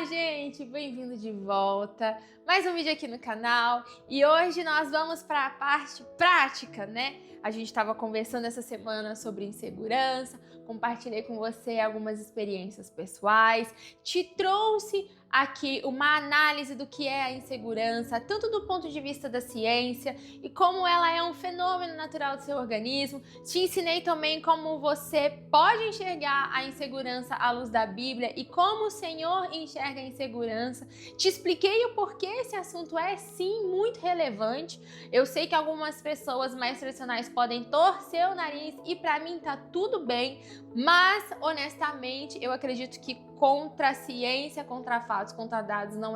Olá, gente! Bem-vindo de volta. Mais um vídeo aqui no canal e hoje nós vamos para a parte prática, né? A gente estava conversando essa semana sobre insegurança, compartilhei com você algumas experiências pessoais, te trouxe aqui uma análise do que é a insegurança, tanto do ponto de vista da ciência e como ela é um fenômeno natural do seu organismo. Te ensinei também como você pode enxergar a insegurança à luz da Bíblia e como o Senhor enxerga a insegurança. Te expliquei o porquê esse assunto é sim muito relevante. Eu sei que algumas pessoas mais tradicionais podem torcer o nariz e para mim tá tudo bem, mas honestamente eu acredito que contra a ciência, contra fatos, contra dados não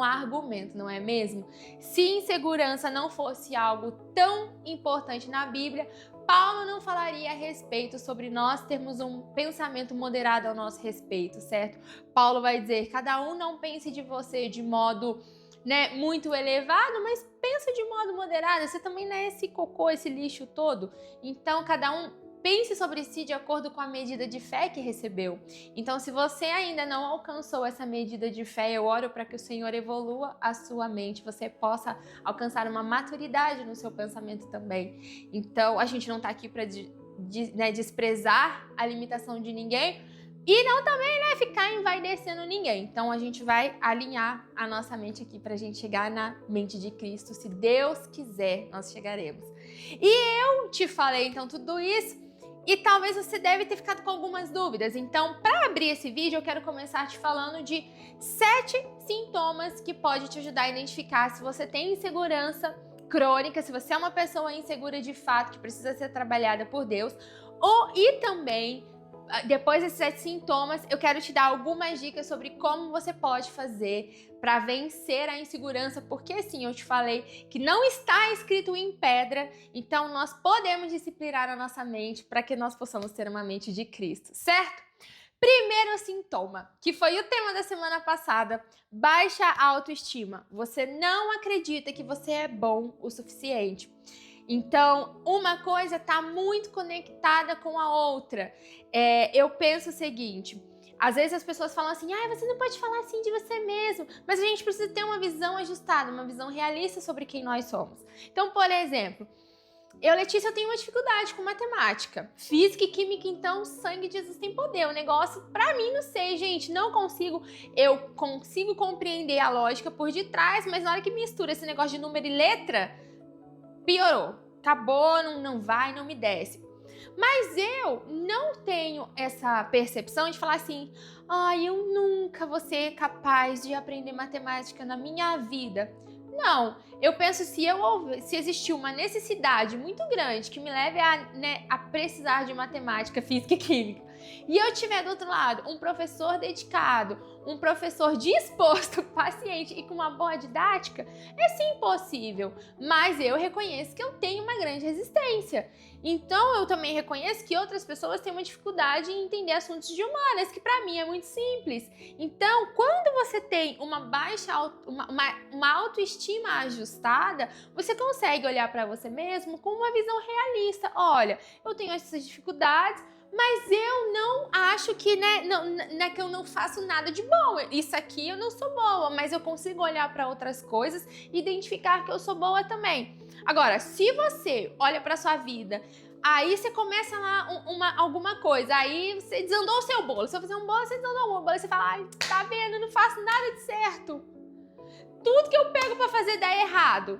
há argumento, não é mesmo? Se insegurança não fosse algo tão importante na Bíblia, Paulo não falaria a respeito sobre nós termos um pensamento moderado ao nosso respeito, certo? Paulo vai dizer, cada um não pense de você de modo, muito elevado, mas pensa de modo moderado. Você também não é esse cocô, esse lixo todo. Então, cada um pense sobre si de acordo com a medida de fé que recebeu. Então, se você ainda não alcançou essa medida de fé, eu oro para que o Senhor evolua a sua mente, você possa alcançar uma maturidade no seu pensamento também. Então, a gente não está aqui para desprezar a limitação de ninguém e não também ficar envaidecendo ninguém. Então, a gente vai alinhar a nossa mente aqui para a gente chegar na mente de Cristo. Se Deus quiser, nós chegaremos. E eu te falei, então, tudo isso. E talvez você deve ter ficado com algumas dúvidas. Então, para abrir esse vídeo, eu quero começar te falando de 7 sintomas que pode te ajudar a identificar se você tem insegurança crônica, se você é uma pessoa insegura de fato, que precisa ser trabalhada por Deus. E também, depois desses 7 sintomas, eu quero te dar algumas dicas sobre como você pode fazer para vencer a insegurança, porque assim, eu te falei que não está escrito em pedra, então nós podemos disciplinar a nossa mente para que nós possamos ter uma mente de Cristo, certo? Primeiro sintoma, que foi o tema da semana passada, baixa autoestima. Você não acredita que você é bom o suficiente. Então, uma coisa está muito conectada com a outra. Eu penso o seguinte, às vezes as pessoas falam assim, você não pode falar assim de você mesmo, mas a gente precisa ter uma visão ajustada, uma visão realista sobre quem nós somos. Então, por exemplo, Letícia, eu tenho uma dificuldade com matemática. Física e química, então, sangue de Jesus tem poder. O negócio, pra mim, não sei, gente, não consigo. Eu consigo compreender a lógica por detrás, mas na hora que mistura esse negócio de número e letra, piorou. Acabou, não vai, não me desce. Mas eu não tenho essa percepção de falar assim, eu nunca vou ser capaz de aprender matemática na minha vida. Não, eu penso se existir uma necessidade muito grande que me leve a precisar de matemática, física e química, e eu tiver do outro lado um professor dedicado, um professor disposto, paciente e com uma boa didática, é sim possível, mas eu reconheço que eu tenho uma grande resistência. Então eu também reconheço que outras pessoas têm uma dificuldade em entender assuntos de humanas, que para mim é muito simples. Então, quando você tem uma autoestima ajustada, você consegue olhar para você mesmo com uma visão realista. Olha, eu tenho essas dificuldades, mas eu não acho que, que eu não faço nada de bom. Isso aqui eu não sou boa, mas eu consigo olhar para outras coisas e identificar que eu sou boa também. Agora, se você olha para sua vida, aí você começa lá alguma coisa, aí você desandou o seu bolo. Se eu fizer um bolo, você desandou o bolo. Aí você fala, tá vendo, eu não faço nada de certo. Tudo que eu pego para fazer dá errado.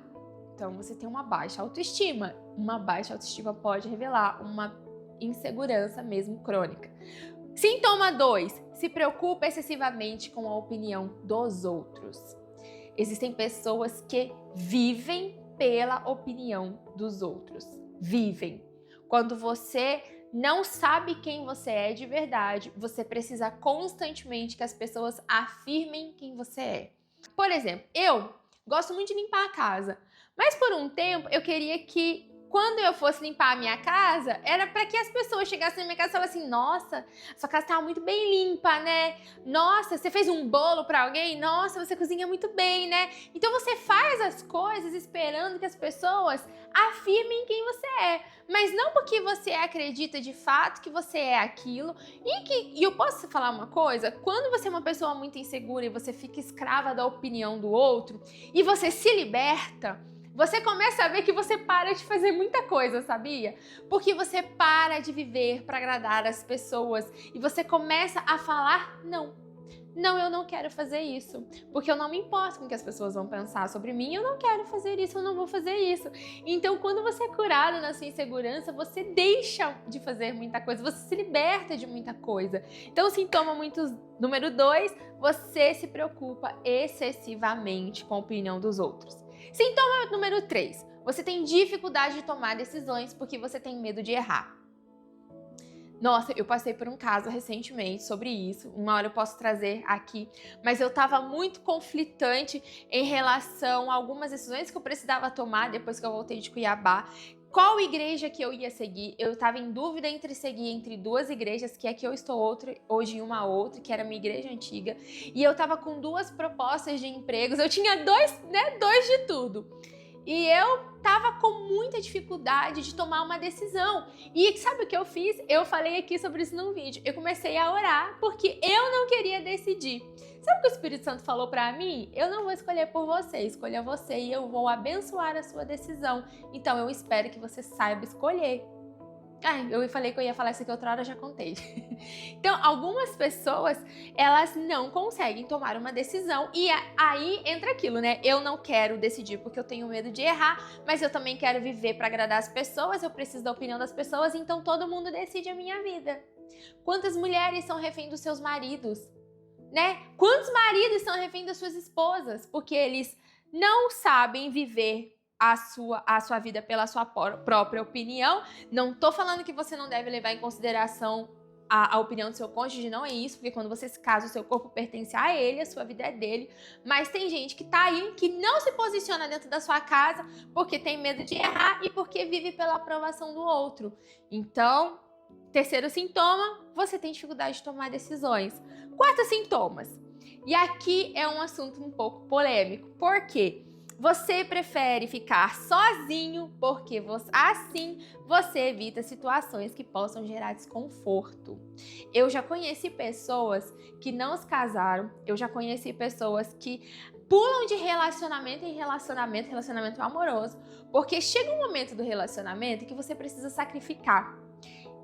Então você tem uma baixa autoestima. Uma baixa autoestima pode revelar uma insegurança mesmo crônica. Sintoma 2. Se preocupa excessivamente com a opinião dos outros. Existem pessoas que vivem pela opinião dos outros. Vivem. Quando você não sabe quem você é de verdade, você precisa constantemente que as pessoas afirmem quem você é. Por exemplo, eu gosto muito de limpar a casa, mas por um tempo eu queria que quando eu fosse limpar a minha casa, era para que as pessoas chegassem na minha casa e falassem assim, nossa, sua casa estava muito bem limpa, né? Nossa, você fez um bolo para alguém? Nossa, você cozinha muito bem, né? Então você faz as coisas esperando que as pessoas afirmem quem você é. Mas não porque você acredita de fato que você é aquilo. E eu posso falar uma coisa? Quando você é uma pessoa muito insegura e você fica escrava da opinião do outro e você se liberta, você começa a ver que você para de fazer muita coisa, sabia? Porque você para de viver para agradar as pessoas e você começa a falar não. Não, eu não quero fazer isso, porque eu não me importo com o que as pessoas vão pensar sobre mim, eu não quero fazer isso, eu não vou fazer isso. Então, quando você é curado na sua insegurança, você deixa de fazer muita coisa, você se liberta de muita coisa. Então, sintoma número 2, você se preocupa excessivamente com a opinião dos outros. Sintoma número 3, você tem dificuldade de tomar decisões porque você tem medo de errar. Nossa, eu passei por um caso recentemente sobre isso, uma hora eu posso trazer aqui, mas eu tava muito conflitante em relação a algumas decisões que eu precisava tomar depois que eu voltei de Cuiabá. Qual igreja que eu ia seguir? Eu estava em dúvida entre seguir entre duas igrejas, que é que eu estou hoje em uma outra, que era minha igreja antiga, e eu tava com 2 propostas de empregos, eu tinha dois de tudo. E eu tava com muita dificuldade de tomar uma decisão. E sabe o que eu fiz? Eu falei aqui sobre isso num vídeo. Eu comecei a orar porque eu não queria decidir. Sabe o que o Espírito Santo falou pra mim? Eu não vou escolher por você, escolha você e eu vou abençoar a sua decisão. Então eu espero que você saiba escolher. Eu falei que eu ia falar isso aqui outra hora, já contei. Então, algumas pessoas, elas não conseguem tomar uma decisão e aí entra aquilo, né? Eu não quero decidir porque eu tenho medo de errar, mas eu também quero viver para agradar as pessoas, eu preciso da opinião das pessoas, então todo mundo decide a minha vida. Quantas mulheres são refém dos seus maridos, né? Quantos maridos são refém das suas esposas? Porque eles não sabem viver a sua vida pela sua própria opinião. Não tô falando que você não deve levar em consideração a opinião do seu cônjuge, não é isso, porque quando você se casa, o seu corpo pertence a ele, a sua vida é dele, mas tem gente que tá aí, que não se posiciona dentro da sua casa porque tem medo de errar e porque vive pela aprovação do outro. Então, terceiro sintoma, você tem dificuldade de tomar decisões. 4 sintomas, e aqui é um assunto um pouco polêmico, por quê? Você prefere ficar sozinho porque assim você evita situações que possam gerar desconforto. Eu já conheci pessoas que não se casaram, eu já conheci pessoas que pulam de relacionamento em relacionamento amoroso, porque chega um momento do relacionamento que você precisa sacrificar.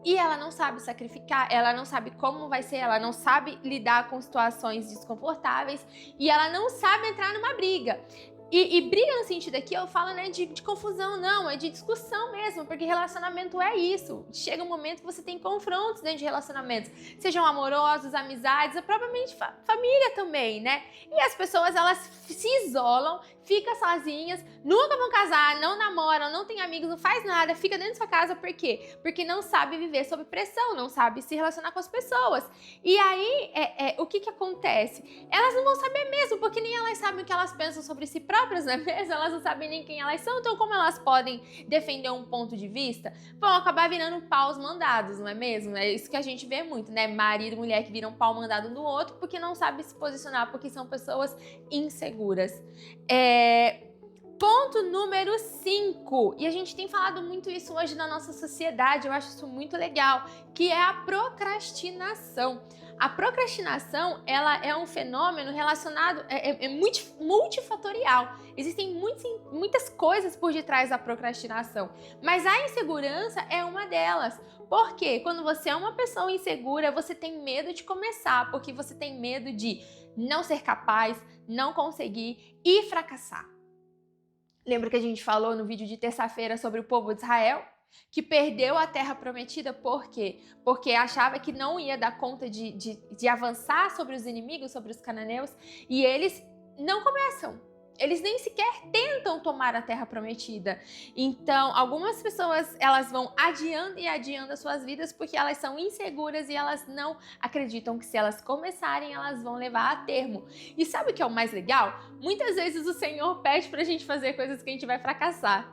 E ela não sabe sacrificar, ela não sabe como vai ser, ela não sabe lidar com situações desconfortáveis e ela não sabe entrar numa briga. E briga no sentido aqui, eu falo, né, de confusão, não, é de discussão mesmo, porque relacionamento é isso. Chega um momento que você tem confrontos dentro de relacionamentos, sejam amorosos, amizades, ou propriamente família também, né? E as pessoas, elas se isolam, ficam sozinhas, nunca vão casar, não namoram, não tem amigos, não faz nada, fica dentro da sua casa, por quê? Porque não sabe viver sob pressão, não sabe se relacionar com as pessoas. E aí, o que acontece? Elas não vão saber mesmo, porque nem elas sabem o que elas pensam sobre si próprias, não é mesmo? Elas não sabem nem quem elas são, então como elas podem defender um ponto de vista? Vão acabar virando paus mandados, não é mesmo? É isso que a gente vê muito, né? Marido e mulher que viram pau mandado no outro porque não sabe se posicionar, porque são pessoas inseguras. Ponto número 5, e a gente tem falado muito isso hoje na nossa sociedade, eu acho isso muito legal, que é a procrastinação. A procrastinação, ela é um fenômeno relacionado, multifatorial. Existem muitas coisas por detrás da procrastinação, mas a insegurança é uma delas. Por quê? Quando você é uma pessoa insegura, você tem medo de começar, porque você tem medo de não ser capaz, não conseguir e fracassar. Lembra que a gente falou no vídeo de terça-feira sobre o povo de Israel? Que perdeu a terra prometida, por quê? Porque achava que não ia dar conta de avançar sobre os inimigos, sobre os cananeus, e eles não começam. Eles nem sequer tentam tomar a terra prometida. Então, algumas pessoas, elas vão adiando e adiando as suas vidas porque elas são inseguras e elas não acreditam que se elas começarem, elas vão levar a termo. E sabe o que é o mais legal? Muitas vezes o Senhor pede pra gente fazer coisas que a gente vai fracassar.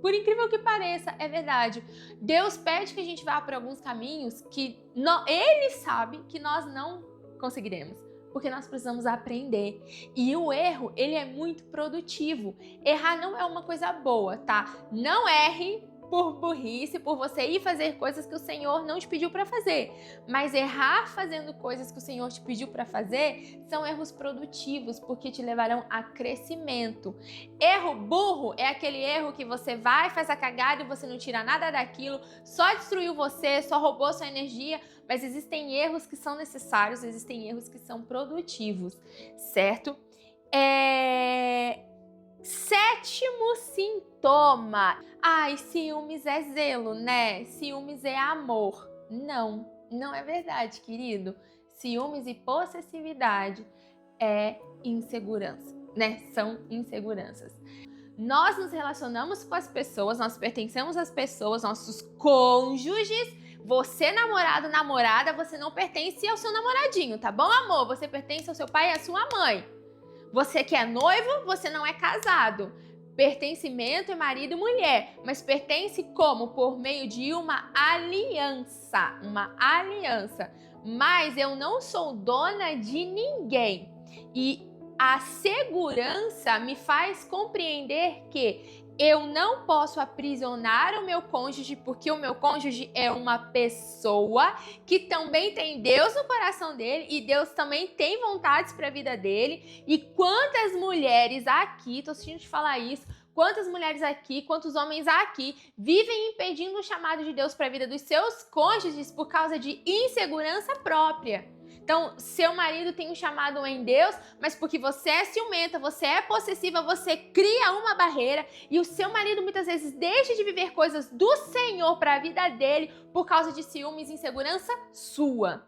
Por incrível que pareça, é verdade. Deus pede que a gente vá por alguns caminhos que Ele sabe que nós não conseguiremos, porque nós precisamos aprender. E o erro, ele é muito produtivo. Errar não é uma coisa boa, tá? Não erre por burrice, por você ir fazer coisas que o Senhor não te pediu para fazer. Mas errar fazendo coisas que o Senhor te pediu para fazer são erros produtivos, porque te levarão a crescimento. Erro burro é aquele erro que você vai, faz a cagada e você não tira nada daquilo, só destruiu você, só roubou sua energia. Mas existem erros que são necessários, existem erros que são produtivos, certo? Sétimo sintoma. Ai, ciúmes é zelo, né? Ciúmes é amor. Não, não é verdade, querido. Ciúmes e possessividade é insegurança, né? São inseguranças. Nós nos relacionamos com as pessoas, nós pertencemos às pessoas, nossos cônjuges. Você, namorado, namorada, você não pertence ao seu namoradinho, tá bom, amor? Você pertence ao seu pai e à sua mãe. Você que é noivo, você não é casado. Pertencimento é marido e mulher, mas pertence como? Por meio de uma aliança. Uma aliança. Mas eu não sou dona de ninguém. E a segurança me faz compreender que eu não posso aprisionar o meu cônjuge, porque o meu cônjuge é uma pessoa que também tem Deus no coração dele e Deus também tem vontades para a vida dele. E quantas mulheres aqui, tô sentindo te falar isso, quantas mulheres aqui, quantos homens aqui vivem impedindo o chamado de Deus para a vida dos seus cônjuges por causa de insegurança própria. Então, seu marido tem um chamado em Deus, mas porque você é ciumenta, você é possessiva, você cria uma barreira e o seu marido muitas vezes deixa de viver coisas do Senhor para a vida dele por causa de ciúmes e insegurança sua.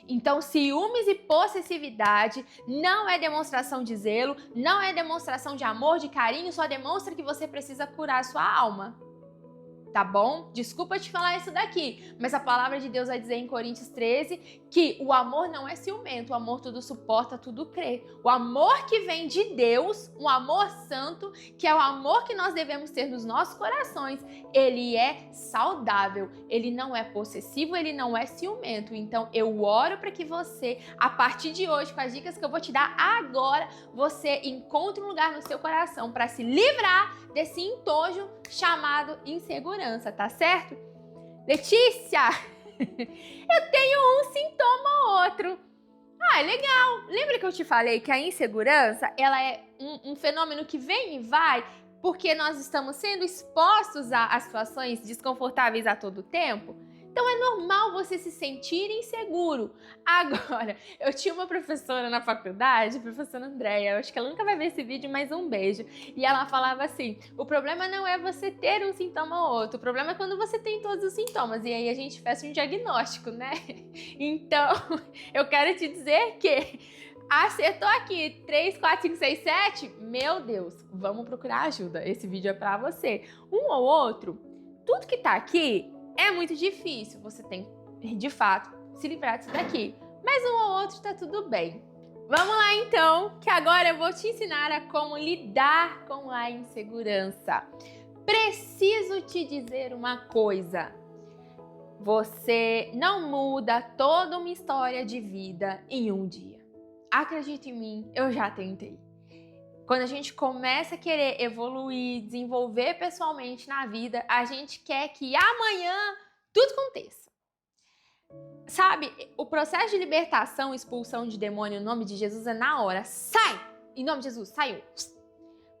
Então, ciúmes e possessividade não é demonstração de zelo, não é demonstração de amor, de carinho, só demonstra que você precisa curar a sua alma. Tá bom? Desculpa te falar isso daqui, mas a palavra de Deus vai dizer em Coríntios 13 que o amor não é ciumento, o amor tudo suporta, tudo crê. O amor que vem de Deus, um amor santo, que é o amor que nós devemos ter nos nossos corações, ele é saudável, ele não é possessivo, ele não é ciumento. Então eu oro para que você, a partir de hoje, com as dicas que eu vou te dar agora, você encontre um lugar no seu coração para se livrar desse entojo chamado insegurança, tá certo? Letícia, eu tenho um sintoma ou outro. Ah, legal. Lembra que eu te falei que a insegurança, ela é um fenômeno que vem e vai porque nós estamos sendo expostos a situações desconfortáveis a todo tempo? Então é normal você se sentir inseguro. Agora, eu tinha uma professora na faculdade, a professora Andréia, eu acho que ela nunca vai ver esse vídeo, mas um beijo. E ela falava assim, o problema não é você ter um sintoma ou outro, o problema é quando você tem todos os sintomas. E aí a gente faz um diagnóstico, né? Então, eu quero te dizer que acertou aqui 3, 4, 5, 6, 7, meu Deus, vamos procurar ajuda. Esse vídeo é pra você. Um ou outro, tudo que tá aqui é muito difícil, você tem, de fato, se livrar disso daqui. Mas um ou outro tá tudo bem. Vamos lá então, que agora eu vou te ensinar a como lidar com a insegurança. Preciso te dizer uma coisa. Você não muda toda uma história de vida em um dia. Acredite em mim, eu já tentei. Quando a gente começa a querer evoluir, desenvolver pessoalmente na vida, a gente quer que amanhã tudo aconteça. Sabe, o processo de libertação, expulsão de demônio em nome de Jesus é na hora. Sai! Em nome de Jesus, saiu.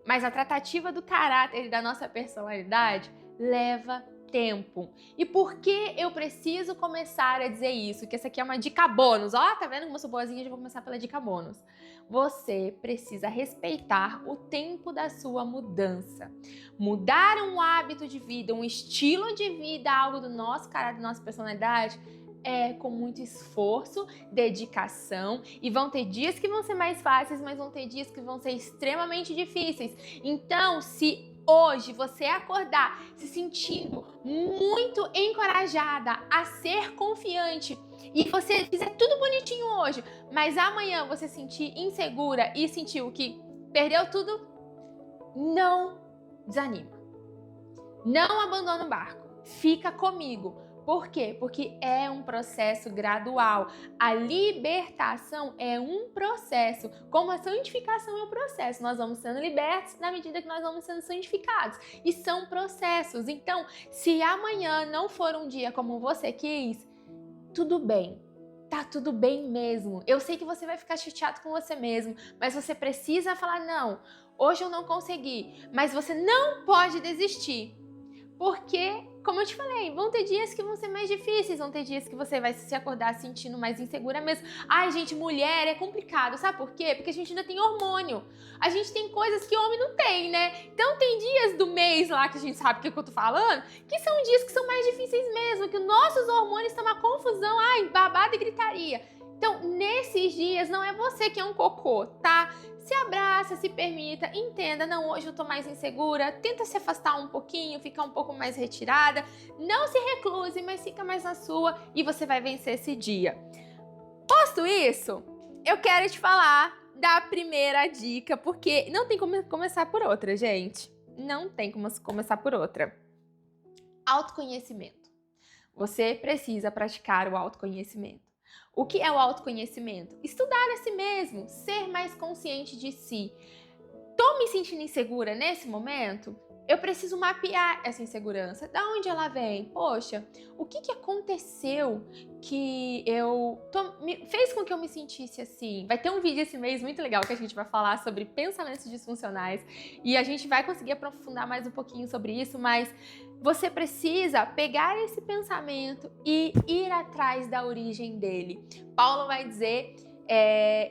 Mas a tratativa do caráter e da nossa personalidade leva tempo. E por que eu preciso começar a dizer isso? Que essa aqui é uma dica bônus. Ó, tá vendo como eu sou boazinha? Já vou começar pela dica bônus. Você precisa respeitar o tempo da sua mudança. Mudar um hábito de vida, um estilo de vida, algo do nosso caráter, da nossa personalidade, é com muito esforço, dedicação, e vão ter dias que vão ser mais fáceis, mas vão ter dias que vão ser extremamente difíceis. Então, se hoje você acordar se sentindo muito encorajada a ser confiante e você fizer tudo bonitinho hoje, mas amanhã você sentir insegura e sentiu que perdeu tudo, não desanima. Não abandona o barco, fica comigo. Por quê? Porque é um processo gradual. A libertação é um processo, como a santificação é um processo. Nós vamos sendo libertos na medida que nós vamos sendo santificados. E são processos. Então, se amanhã não for um dia como você quis, tudo bem. Tá tudo bem mesmo. Eu sei que você vai ficar chateado com você mesmo, mas você precisa falar, não, hoje eu não consegui. Mas você não pode desistir. Porque, como eu te falei, vão ter dias que vão ser mais difíceis, vão ter dias que você vai se acordar sentindo mais insegura mesmo. Ai, gente, mulher é complicado, sabe por quê? Porque a gente ainda tem hormônio. A gente tem coisas que homem não tem, né? Então tem dias do mês lá que a gente sabe o que eu tô falando, que são dias que são mais difíceis mesmo, que nossos hormônios estão uma confusão, ai, babado e gritaria. Então, nesses dias, não é você que é um cocô, tá? Se abraça, se permita, entenda, não, hoje eu tô mais insegura, tenta se afastar um pouquinho, ficar um pouco mais retirada, não se recluse, mas fica mais na sua e você vai vencer esse dia. Posto isso, eu quero te falar da primeira dica, porque não tem como começar por outra, gente. Não tem como começar por outra. Autoconhecimento. Você precisa praticar o autoconhecimento. O que é o autoconhecimento? Estudar a si mesmo, ser mais consciente de si. Tô me sentindo insegura nesse momento? Eu preciso mapear essa insegurança. Da onde ela vem? Poxa, o que aconteceu que fez com que eu me sentisse assim? Vai ter um vídeo esse mês muito legal que a gente vai falar sobre pensamentos disfuncionais e a gente vai conseguir aprofundar mais um pouquinho sobre isso, mas você precisa pegar esse pensamento e ir atrás da origem dele. Paulo vai dizer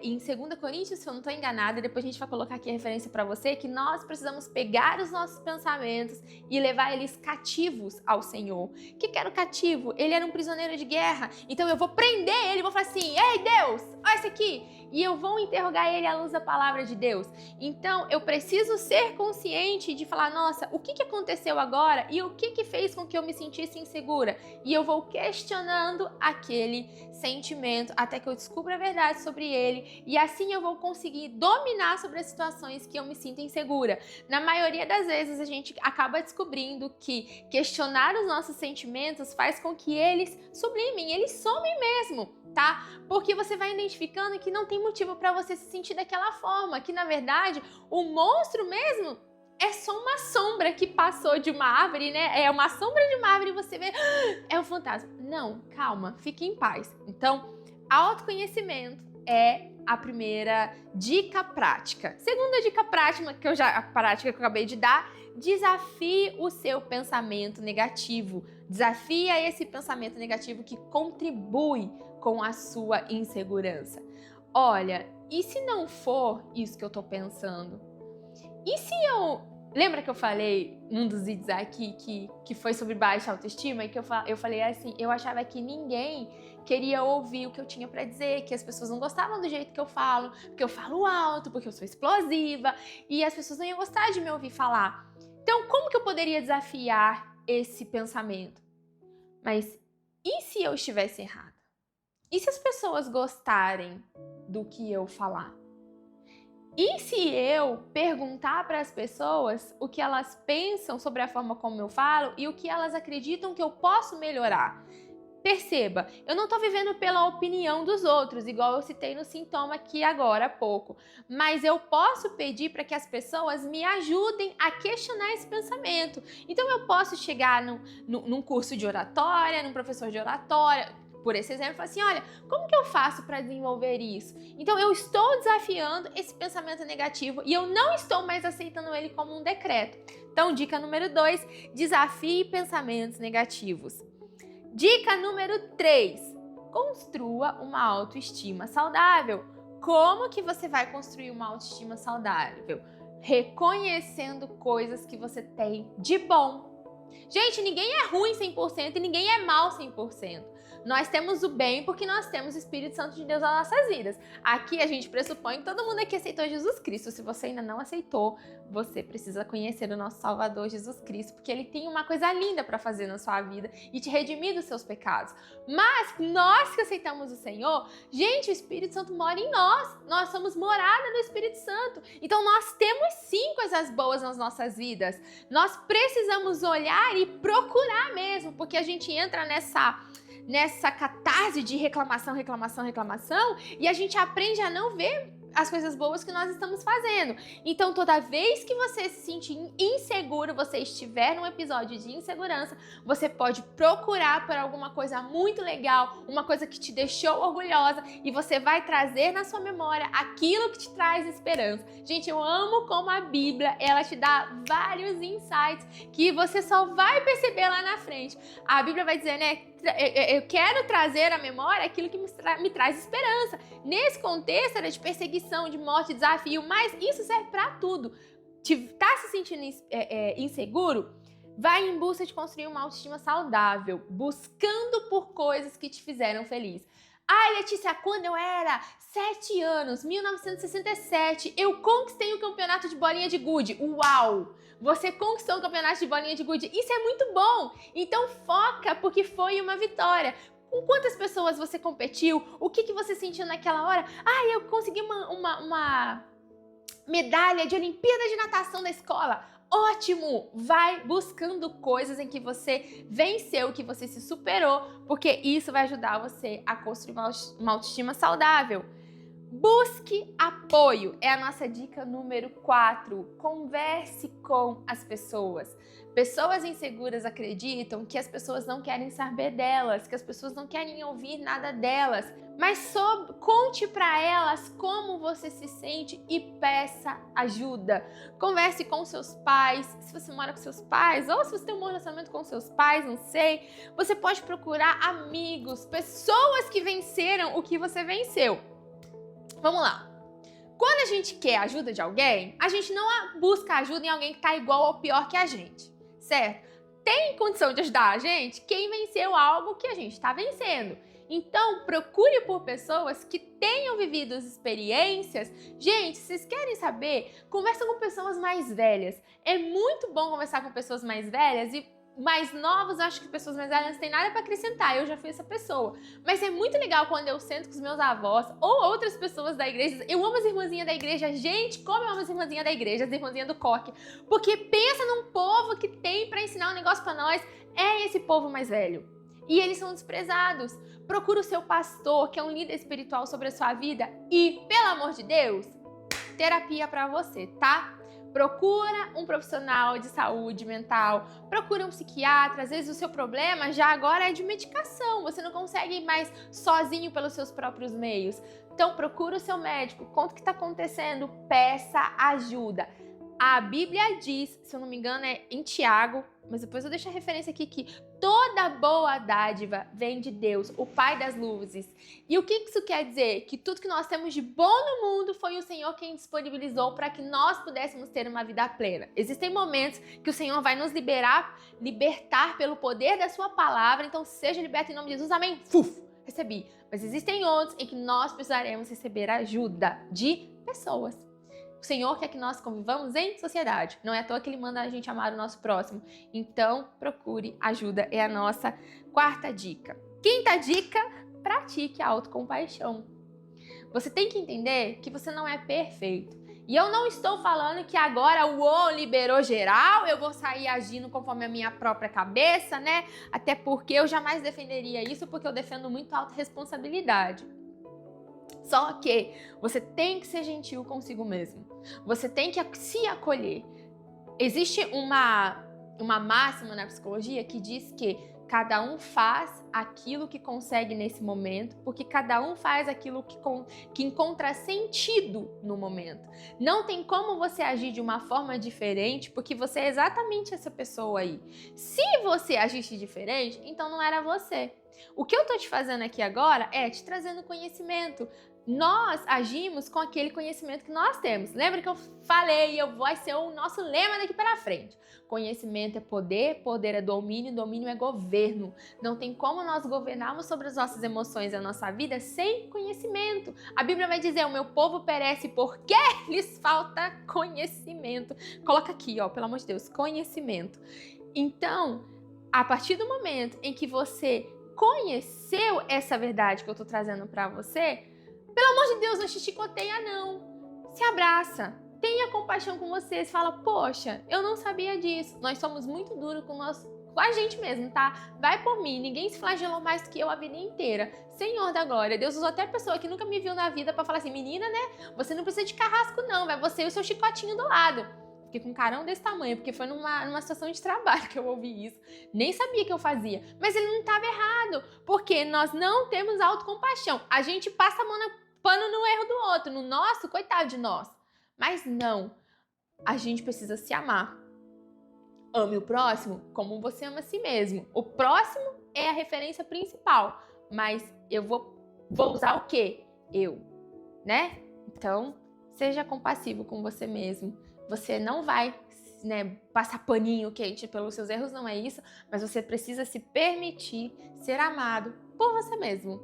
em 2 Coríntios, se eu não estou enganada, depois a gente vai colocar aqui a referência para você, que nós precisamos pegar os nossos pensamentos e levar eles cativos ao Senhor. O que era o cativo? Ele era um prisioneiro de guerra, então eu vou prender ele, vou falar assim, ei Deus, olha isso aqui, e eu vou interrogar ele à luz da palavra de Deus. Então eu preciso ser consciente de falar, nossa, o que aconteceu agora e o que fez com que eu me sentisse insegura? E eu vou questionando aquele sentimento até que eu descubra a verdade sobre ele e assim eu vou conseguir dominar sobre as situações que eu me sinto insegura. Na maioria das vezes a gente acaba descobrindo que questionar os nossos sentimentos faz com que eles sublimem, eles somem mesmo, tá? Porque você vai identificando que não tem motivo para você se sentir daquela forma, que na verdade o monstro mesmo é só uma sombra que passou de uma árvore, né? É uma sombra de uma árvore e você vê, é um fantasma. Não, calma, fique em paz. Então, autoconhecimento é a primeira dica prática. Segunda dica prática que eu acabei de dar, desafie o seu pensamento negativo. Desafia esse pensamento negativo que contribui com a sua insegurança. Olha, e se não for isso que eu tô pensando? E se eu... Lembra que eu falei num dos vídeos aqui que foi sobre baixa autoestima e que eu falei assim, eu achava que ninguém queria ouvir o que eu tinha pra dizer, que as pessoas não gostavam do jeito que eu falo, porque eu falo alto, porque eu sou explosiva e as pessoas não iam gostar de me ouvir falar. Então, como que eu poderia desafiar esse pensamento? Mas e se eu estivesse errada? E se as pessoas gostarem do que eu falar? E se eu perguntar para as pessoas o que elas pensam sobre a forma como eu falo e o que elas acreditam que eu posso melhorar? Perceba, eu não estou vivendo pela opinião dos outros, igual eu citei no sintoma aqui agora há pouco, mas eu posso pedir para que as pessoas me ajudem a questionar esse pensamento. Então eu posso chegar num curso de oratória, num professor de oratória, por esse exemplo, falar assim, olha, como que eu faço para desenvolver isso? Então eu estou desafiando esse pensamento negativo e eu não estou mais aceitando ele como um decreto. Então, dica número 2, desafie pensamentos negativos. Dica número 3, construa uma autoestima saudável. Como que você vai construir uma autoestima saudável? Reconhecendo coisas que você tem de bom. Gente, ninguém é ruim 100% e ninguém é mal 100%. Nós temos o bem porque nós temos o Espírito Santo de Deus nas nossas vidas. Aqui a gente pressupõe que todo mundo aqui aceitou Jesus Cristo. Se você ainda não aceitou, você precisa conhecer o nosso Salvador Jesus Cristo, porque Ele tem uma coisa linda para fazer na sua vida e te redimir dos seus pecados. Mas nós que aceitamos o Senhor, gente, o Espírito Santo mora em nós. Nós somos morada do Espírito Santo. Então nós temos sim coisas boas nas nossas vidas. Nós precisamos olhar e procurar mesmo, porque a gente entra nessa catarse de reclamação, e a gente aprende a não ver as coisas boas que nós estamos fazendo. Então, toda vez que você se sentir inseguro, você estiver num episódio de insegurança, você pode procurar por alguma coisa muito legal, uma coisa que te deixou orgulhosa, e você vai trazer na sua memória aquilo que te traz esperança. Gente, eu amo como a Bíblia, ela te dá vários insights que você só vai perceber lá na frente. A Bíblia vai dizer, né, eu quero trazer à memória aquilo que me traz esperança. Nesse contexto era de perseguição, de morte, desafio, mas isso serve para tudo. Tá se sentindo inseguro? Vai em busca de construir uma autoestima saudável, buscando por coisas que te fizeram feliz. Ai, Letícia, quando eu era 7 anos, 1967, eu conquistei o campeonato de bolinha de gude. Uau! Você conquistou o campeonato de bolinha de gude. Isso é muito bom. Então foca, porque foi uma vitória. Com quantas pessoas você competiu? O que você sentiu naquela hora? Ai, eu consegui uma medalha de Olimpíada de Natação da escola. Ótimo! Vai buscando coisas em que você venceu, que você se superou, porque isso vai ajudar você a construir uma autoestima saudável. Busque apoio, é a nossa dica número 4. Converse com as pessoas. Pessoas inseguras acreditam que as pessoas não querem saber delas, que as pessoas não querem ouvir nada delas. Mas conte para elas como você se sente e peça ajuda. Converse com seus pais, se você mora com seus pais, ou se você tem um bom relacionamento com seus pais, não sei. Você pode procurar amigos, pessoas que venceram o que você venceu. Vamos lá. Quando a gente quer a ajuda de alguém, a gente não busca ajuda em alguém que está igual ou pior que a gente, certo? Tem condição de ajudar a gente quem venceu algo que a gente está vencendo. Então, procure por pessoas que tenham vivido as experiências. Gente, se vocês querem saber, conversa com pessoas mais velhas. É muito bom conversar com pessoas mais velhas e mais novos, acho que pessoas mais velhas não têm nada para acrescentar, eu já fui essa pessoa. Mas é muito legal quando eu sento com os meus avós ou outras pessoas da igreja. Eu amo as irmãzinhas da igreja. Gente, como eu amo as irmãzinhas da igreja, as irmãzinhas do coque. Porque pensa num povo que tem para ensinar um negócio para nós. É esse povo mais velho. E eles são desprezados. Procura o seu pastor, que é um líder espiritual sobre a sua vida. E, pelo amor de Deus, terapia para você, tá? Procura um profissional de saúde mental, procura um psiquiatra. Às vezes o seu problema já agora é de medicação, você não consegue ir mais sozinho pelos seus próprios meios. Então procura o seu médico, conta o que está acontecendo, peça ajuda. A Bíblia diz, se eu não me engano é em Tiago, mas depois eu deixo a referência aqui, que toda boa dádiva vem de Deus, o Pai das luzes. E o que isso quer dizer? Que tudo que nós temos de bom no mundo foi o Senhor quem disponibilizou para que nós pudéssemos ter uma vida plena. Existem momentos que o Senhor vai nos libertar pelo poder da sua palavra, então seja liberto em nome de Jesus, amém? Recebi. Mas existem outros em que nós precisaremos receber ajuda de pessoas. O Senhor quer que nós convivamos em sociedade. Não é à toa que Ele manda a gente amar o nosso próximo. Então, procure ajuda. É a nossa 4ª dica. 5ª dica, pratique a autocompaixão. Você tem que entender que você não é perfeito. E eu não estou falando que agora, liberou geral, eu vou sair agindo conforme a minha própria cabeça, né? Até porque eu jamais defenderia isso, porque eu defendo muito a autorresponsabilidade. Só que você tem que ser gentil consigo mesmo. Você tem que se acolher. Existe uma máxima na psicologia que diz que cada um faz aquilo que consegue nesse momento, porque cada um faz aquilo que encontra sentido no momento. Não tem como você agir de uma forma diferente, porque você é exatamente essa pessoa aí. Se você agisse diferente, então não era você. O que eu tô te fazendo aqui agora é te trazendo conhecimento. nós agimos com aquele conhecimento que nós temos. Lembra que eu falei, vai ser o nosso lema daqui para frente. Conhecimento é poder, poder é domínio, domínio é governo. Não tem como nós governarmos sobre as nossas emoções e a nossa vida sem conhecimento. A Bíblia vai dizer, o meu povo perece porque lhes falta conhecimento. Coloca aqui, ó, pelo amor de Deus, conhecimento. Então, a partir do momento em que você conheceu essa verdade que eu tô trazendo para você, pelo amor de Deus, não te chicoteia não. Se abraça. Tenha compaixão com você, fala, poxa, eu não sabia disso. Nós somos muito duros com a gente mesmo, tá? Vai por mim, ninguém se flagelou mais do que eu a vida inteira. Senhor da glória, Deus usou até pessoa que nunca me viu na vida pra falar assim, menina, né? Você não precisa de carrasco não, vai você e o seu chicotinho do lado. Fiquei com um carão desse tamanho, porque foi numa situação de trabalho que eu ouvi isso. Nem sabia que eu fazia. Mas ele não estava errado, porque nós não temos autocompaixão. A gente passa pano no erro do outro, no nosso, coitado de nós. Mas não, a gente precisa se amar. Ame o próximo como você ama a si mesmo. O próximo é a referência principal, mas eu vou usar o quê? Eu, né? Então, seja compassivo com você mesmo. Você não vai, né, passar paninho quente pelos seus erros, não é isso, mas você precisa se permitir ser amado por você mesmo.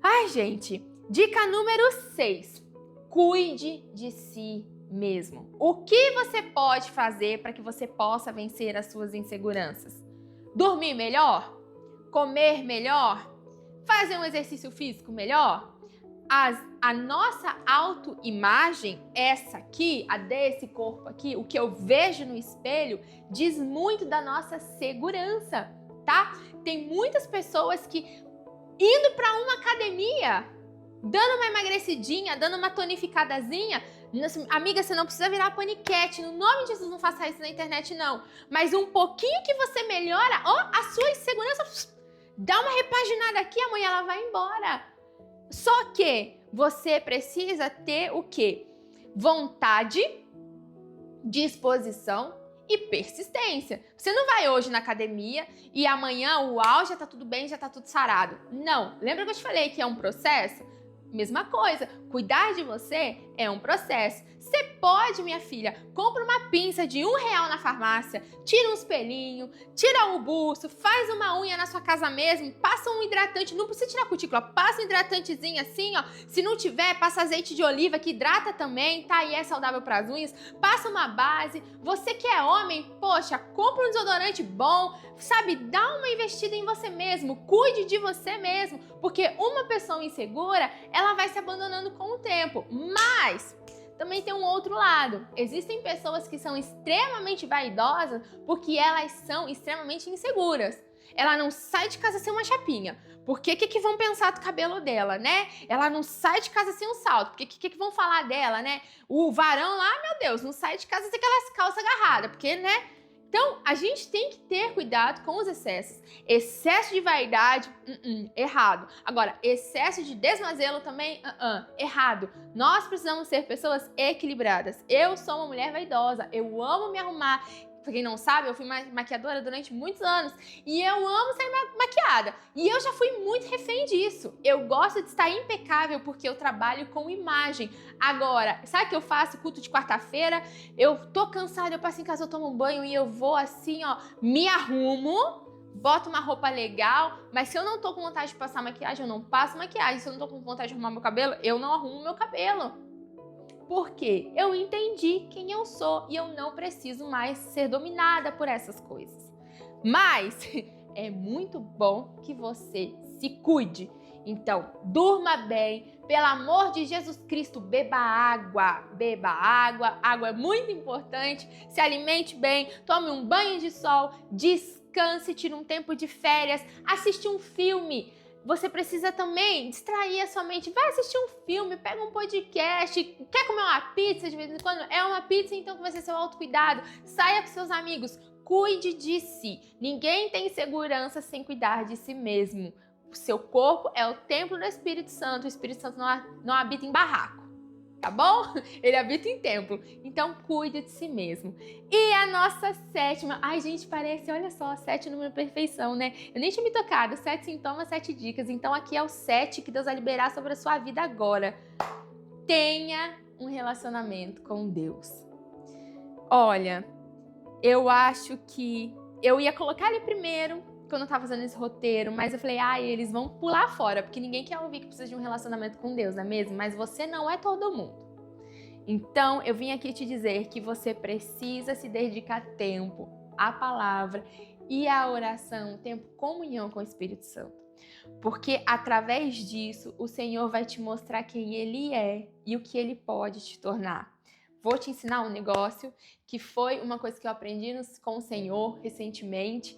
Ai, gente, dica número 6. Cuide de si mesmo. O que você pode fazer para que você possa vencer as suas inseguranças? Dormir melhor? Comer melhor? Fazer um exercício físico melhor? A nossa autoimagem, essa aqui, a desse corpo aqui, o que eu vejo no espelho, diz muito da nossa segurança, tá? Tem muitas pessoas que, indo para uma academia, dando uma emagrecidinha, dando uma tonificadazinha, amiga, você não precisa virar paniquete, no nome de Jesus não faça isso na internet não, mas um pouquinho que você melhora, a sua insegurança, dá uma repaginada aqui, amanhã ela vai embora. Só que você precisa ter o quê? Vontade, disposição e persistência. Você não vai hoje na academia e amanhã, uau, já tá tudo bem, já tá tudo sarado. Não. Lembra que eu te falei que é um processo? Mesma coisa. Cuidar de você é um processo. Você pode, minha filha, compra uma pinça de R$1 na farmácia, tira um espelhinho, tira o buço, faz uma unha na sua casa mesmo, passa um hidratante, não precisa tirar a cutícula, passa um hidratantezinho assim, ó. Se não tiver, passa azeite de oliva que hidrata também, tá? E é saudável para as unhas. Passa uma base. Você que é homem, poxa, compra um desodorante bom, sabe? Dá uma investida em você mesmo, cuide de você mesmo, porque uma pessoa insegura, ela vai se abandonando com o tempo. Mas também tem um outro lado. Existem pessoas que são extremamente vaidosas porque elas são extremamente inseguras. Ela não sai de casa sem uma chapinha. Por que vão pensar do cabelo dela, né? Ela não sai de casa sem um salto. Porque que vão falar dela, né? O varão lá, meu Deus, não sai de casa sem aquelas calças agarradas. Porque, né? Então, a gente tem que ter cuidado com os excessos. Excesso de vaidade, errado. Agora, excesso de desmazelo também, errado. Nós precisamos ser pessoas equilibradas. Eu sou uma mulher vaidosa, eu amo me arrumar. Pra quem não sabe, eu fui maquiadora durante muitos anos e eu amo sair maquiada. E eu já fui muito refém disso. Eu gosto de estar impecável porque eu trabalho com imagem. Agora, sabe o que eu faço culto de quarta-feira? Eu tô cansada, eu passo em casa, eu tomo um banho e eu vou assim, ó, me arrumo, boto uma roupa legal, mas se eu não tô com vontade de passar maquiagem, eu não passo maquiagem. Se eu não tô com vontade de arrumar meu cabelo, eu não arrumo meu cabelo. Porque eu entendi quem eu sou e eu não preciso mais ser dominada por essas coisas. Mas é muito bom que você se cuide. Então, durma bem. Pelo amor de Jesus Cristo, beba água. Beba água. Água é muito importante. Se alimente bem. Tome um banho de sol. Descanse. Tire um tempo de férias. Assiste um filme. Você precisa também distrair a sua mente. Vai assistir um filme, pega um podcast, quer comer uma pizza de vez em quando? É uma pizza, então que vai ser seu autocuidado. Saia com seus amigos, cuide de si. Ninguém tem segurança sem cuidar de si mesmo. O seu corpo é o templo do Espírito Santo. O Espírito Santo não habita em barraco. tá bom? Ele habita em templo. Então, cuide de si mesmo. E a nossa sétima... Ai, gente, parece, olha só, 7 número perfeição, né? Eu nem tinha me tocado. 7 sintomas, 7 dicas. Então, aqui é o 7 que Deus vai liberar sobre a sua vida agora. Tenha um relacionamento com Deus. Olha, eu acho que eu ia colocar ele primeiro quando eu tava fazendo esse roteiro, mas eu falei, eles vão pular fora, porque ninguém quer ouvir que precisa de um relacionamento com Deus, não é mesmo? Mas você não é todo mundo. Então, eu vim aqui te dizer que você precisa se dedicar tempo à palavra e à oração, tempo comunhão com o Espírito Santo. Porque através disso, o Senhor vai te mostrar quem Ele é e o que Ele pode te tornar. Vou te ensinar um negócio que foi uma coisa que eu aprendi com o Senhor recentemente,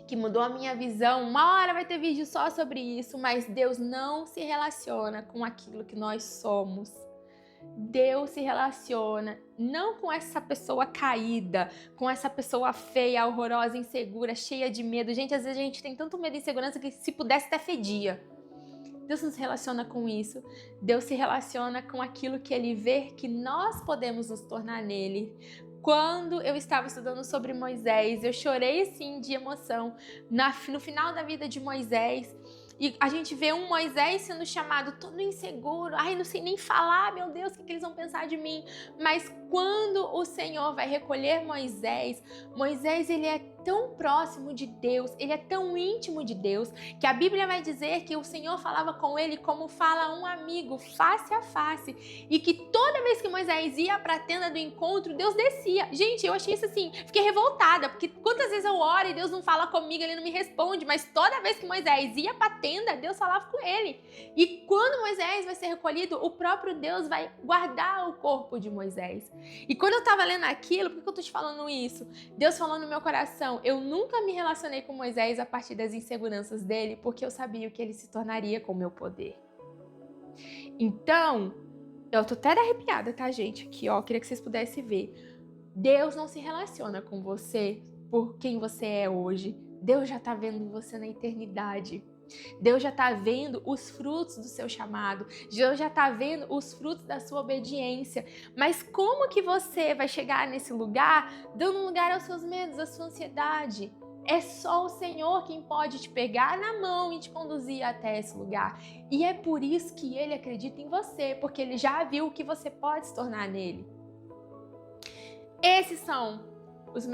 que mudou a minha visão. Uma hora vai ter vídeo só sobre isso, mas Deus não se relaciona com aquilo que nós somos. Deus se relaciona não com essa pessoa caída, com essa pessoa feia, horrorosa, insegura, cheia de medo. Gente, às vezes a gente tem tanto medo e insegurança que se pudesse até fedia. Deus não se relaciona com isso. Deus se relaciona com aquilo que Ele vê que nós podemos nos tornar nele. Quando eu estava estudando sobre Moisés, eu chorei assim de emoção no final da vida de Moisés. E a gente vê um Moisés sendo chamado todo inseguro. Ai, não sei nem falar, meu Deus, o que eles vão pensar de mim? Mas quando o Senhor vai recolher Moisés, ele é tão próximo de Deus, ele é tão íntimo de Deus, que a Bíblia vai dizer que o Senhor falava com ele como fala um amigo, face a face. E que toda vez que Moisés ia para a tenda do encontro, Deus descia. Gente, eu achei isso assim, fiquei revoltada, porque quantas vezes eu oro e Deus não fala comigo, Ele não me responde, mas toda vez que Moisés ia para a tenda, Deus falava com ele. E quando Moisés vai ser recolhido, o próprio Deus vai guardar o corpo de Moisés. E quando eu estava lendo aquilo, por que eu tô te falando isso? Deus falou no meu coração, eu nunca me relacionei com Moisés a partir das inseguranças dele, porque eu sabia o que ele se tornaria com o meu poder. Então, eu tô até arrepiada, tá, gente? Aqui, ó, queria que vocês pudessem ver. Deus não se relaciona com você por quem você é hoje. Deus já tá vendo você na eternidade. Deus já está vendo os frutos do seu chamado. Deus já está vendo os frutos da sua obediência. Mas como que você vai chegar nesse lugar, dando lugar aos seus medos, à sua ansiedade? É só o Senhor quem pode te pegar na mão e te conduzir até esse lugar. E é por isso que Ele acredita em você, porque Ele já viu o que você pode se tornar nele. Esses são as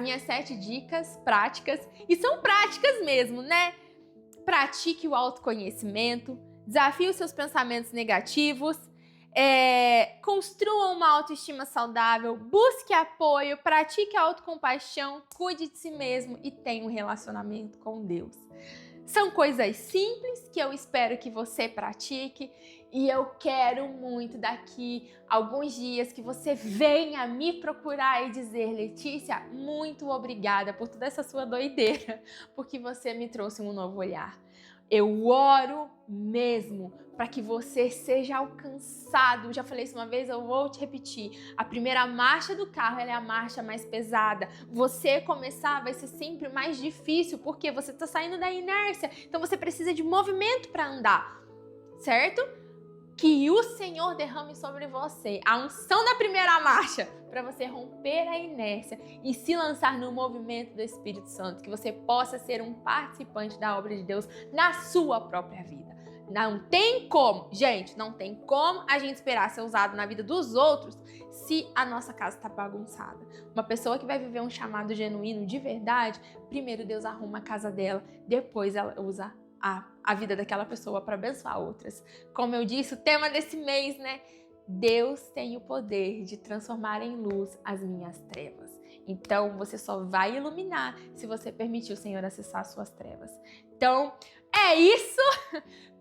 minhas 7 dicas práticas. E são práticas mesmo, né? Pratique o autoconhecimento, desafie os seus pensamentos negativos, construa uma autoestima saudável, busque apoio, pratique a autocompaixão, cuide de si mesmo e tenha um relacionamento com Deus. São coisas simples que eu espero que você pratique e eu quero muito daqui a alguns dias que você venha me procurar e dizer: Letícia, muito obrigada por toda essa sua doideira, porque você me trouxe um novo olhar. Eu oro mesmo para que você seja alcançado. Já falei isso uma vez, eu vou te repetir. A primeira marcha do carro ela é a marcha mais pesada. Você começar vai ser sempre mais difícil, porque você está saindo da inércia. Então você precisa de movimento para andar, certo? Que o Senhor derrame sobre você a unção da primeira marcha para você romper a inércia e se lançar no movimento do Espírito Santo, que você possa ser um participante da obra de Deus na sua própria vida. Não tem como, gente, não tem como a gente esperar ser usado na vida dos outros se a nossa casa está bagunçada. Uma pessoa que vai viver um chamado genuíno de verdade, primeiro Deus arruma a casa dela, depois ela usa a vida daquela pessoa para abençoar outras. Como eu disse, o tema desse mês, né? Deus tem o poder de transformar em luz as minhas trevas. Então, você só vai iluminar se você permitir o Senhor acessar as suas trevas. Então, é isso!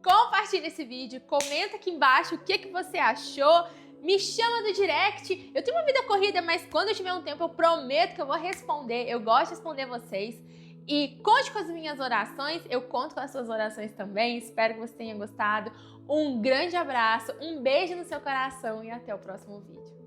Compartilha esse vídeo, comenta aqui embaixo o que você achou. Me chama do direct. Eu tenho uma vida corrida, mas quando eu tiver um tempo, eu prometo que eu vou responder. Eu gosto de responder vocês. E conte com as minhas orações, eu conto com as suas orações também. Espero que você tenha gostado. Um grande abraço, um beijo no seu coração e até o próximo vídeo.